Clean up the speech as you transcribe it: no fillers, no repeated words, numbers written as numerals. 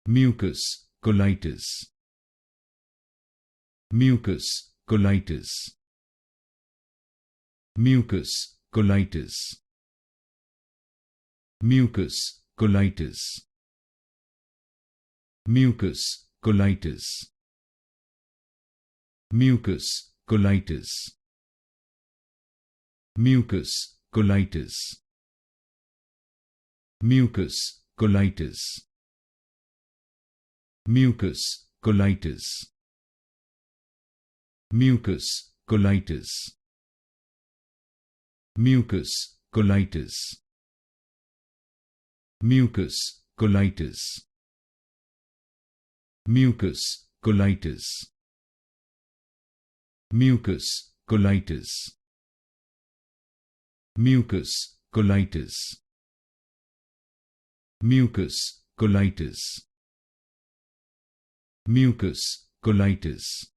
Mucus colitis. Mucus colitis. Mucus colitis. Mucus colitis. Mucus colitis. Mucus colitis. Mucus colitis. Mucus colitis. Mucus colitis. Mucus colitis. Mucus colitis. Mucus colitis. Mucus colitis. Mucus colitis. Mucus colitis. Mucus colitis. Mucus colitis.